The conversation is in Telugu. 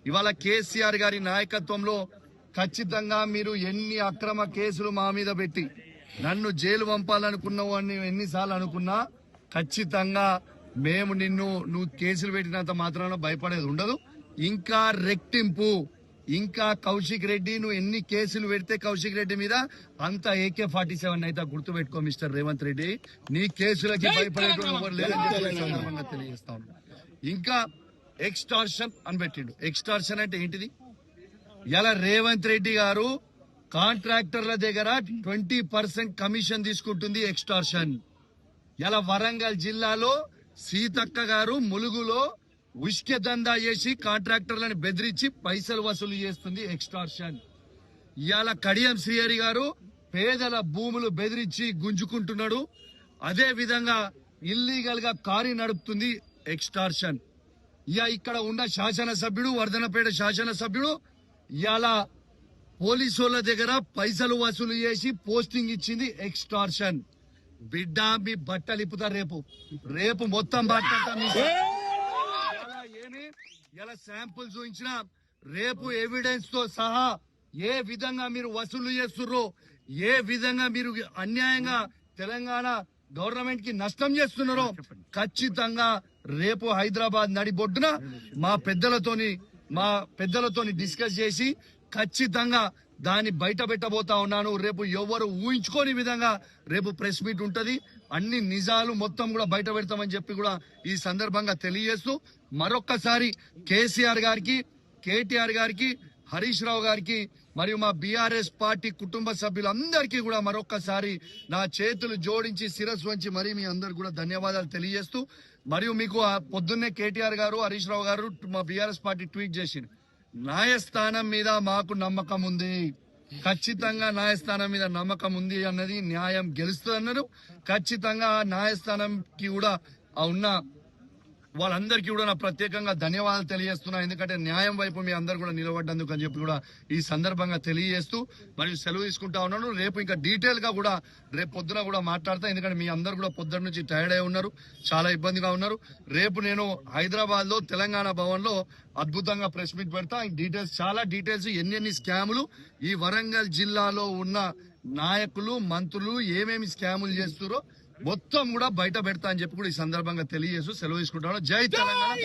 ఇవాళ కేసీఆర్ గారి నాయకత్వంలో ఖచ్చితంగా మీరు ఎన్ని అక్రమ కేసులు మా మీద పెట్టి నన్ను జైలు పంపాలనుకున్నావు అని ఎన్నిసార్లు అనుకున్నా ఖచ్చితంగా మేము నువ్వు కేసులు పెట్టినంత మాత్రాన భయపడేది ఉండదు. ఇంకా రెట్టింపు, ఇంకా కౌశిక్ రెడ్డి నువ్వు ఎన్ని కేసులు పెడితే కౌశిక్ రెడ్డి మీద అంత AK-47 అయితే గుర్తుపెట్టుకో మిస్టర్ రేవంత్ రెడ్డి. నీ కేసులకి భయపడేటోడు ఎవరు లేదని సందర్భంగా తెలియజేస్తా ఉన్నా. ఇంకా ఎక్స్టార్షన్ అని పెట్టిండు. ఎక్స్టార్షన్ అంటే ఏంటిది? ఇలా రేవంత్ రెడ్డి గారు కాంట్రాక్టర్ల దగ్గర 20% కమిషన్ తీసుకుంటుంది ఎక్స్టార్షన్. ఇలా వరంగల్ జిల్లాలో సీతక్క గారు ములుగులో ఉష్కె దందా చేసి కాంట్రాక్టర్లను బెదిరించి పైసలు వసూలు చేస్తుంది ఎక్స్టార్షన్. ఇవాళ కడియం శ్రీహరి గారు పేదల భూములు బెదిరించి గుంజుకుంటున్నాడు. అదే విధంగా ఇల్లీగల్ గా కారీ నడుపుతుంది ఎక్స్టార్షన్. ఇక్కడ ఉన్న శాసనసభ్యుడు, వర్ధనపేట శాసనసభ్యుడు ఇవాళ పోలీసుల దగ్గర పైసలు వసూలు చేసి పోస్టింగ్ ఇచ్చింది ఎక్స్టార్షన్. బిడ్డ మీ బట్టలిప్పుతా రేపు మొత్తం బట్ట ఇలా శాంపుల్ చూపించిన రేపు ఎవిడెన్స్ తో సహా ఏ విధంగా మీరు వసూలు చేస్తుర్రో, ఏ విధంగా మీరు అన్యాయంగా తెలంగాణ గవర్నమెంట్ కి నష్టం చేస్తున్నారో ఖచ్చితంగా రేపు హైదరాబాద్ నడిబొడ్డున మా పెద్దలతోని డిస్కస్ చేసి ఖచ్చితంగా దాన్ని బయట పెట్టబోతా ఉన్నాను. రేపు ఎవరు ఊహించుకోని విధంగా రేపు ప్రెస్ మీట్ ఉంటది. అన్ని నిజాలు మొత్తం కూడా బయట పెడతామని చెప్పి కూడా ఈ సందర్భంగా తెలియజేస్తూ మరొక్కసారి కేసీఆర్ గారికి, కేటీఆర్ గారికి, హరీష్ రావు గారికి మరియు మా బీఆర్ఎస్ పార్టీ కుటుంబ సభ్యులందరికీ కూడా మరొక్కసారి నా చేతులు జోడించి శిరస్సు వంచి మరీ మీ అందరు కూడా ధన్యవాదాలు తెలియజేస్తూ, మరియు మీకు పొద్దున్నే కేటీఆర్ గారు, హరీష్ రావు గారు మా బీఆర్ఎస్ పార్టీ ట్వీట్ చేసింది. న్యాయస్థానం మీద మాకు నమ్మకం ఉంది, ఖచ్చితంగా న్యాయస్థానం మీద నమ్మకం ఉంది అన్నది, న్యాయం గెలుస్తుంది అన్నారు. ఖచ్చితంగా న్యాయస్థానంకి కూడా ఉన్న వాళ్ళందరికీ కూడా నా ప్రత్యేకంగా ధన్యవాదాలు తెలియజేస్తున్నా. ఎందుకంటే న్యాయం వైపు మీ అందరు కూడా నిలబడ్డందుకు అని చెప్పి కూడా ఈ సందర్భంగా తెలియజేస్తూ మరియు సెలవు తీసుకుంటా ఉన్నాను. రేపు ఇంకా డీటెయిల్ గా కూడా రేపు పొద్దున కూడా మాట్లాడతా. ఎందుకంటే మీ అందరు కూడా పొద్దున్న నుంచి టైర్డ్ అయి ఉన్నారు, చాలా ఇబ్బందిగా ఉన్నారు. రేపు నేను హైదరాబాద్ లో తెలంగాణ భవన్ లో అద్భుతంగా ప్రెస్ మీట్ పెడతా. డీటెయిల్స్, చాలా డీటెయిల్స్, ఎన్ని స్కాములు ఈ వరంగల్ జిల్లాలో ఉన్న నాయకులు, మంత్రులు ఏమేమి స్కాములు చేస్తారో మొత్తం కూడా బయట పెడతా అని చెప్పి కూడా ఈ సందర్భంగా తెలియజేస్తూ సెలవు తీసుకుంటాను. జై తెలంగాణ.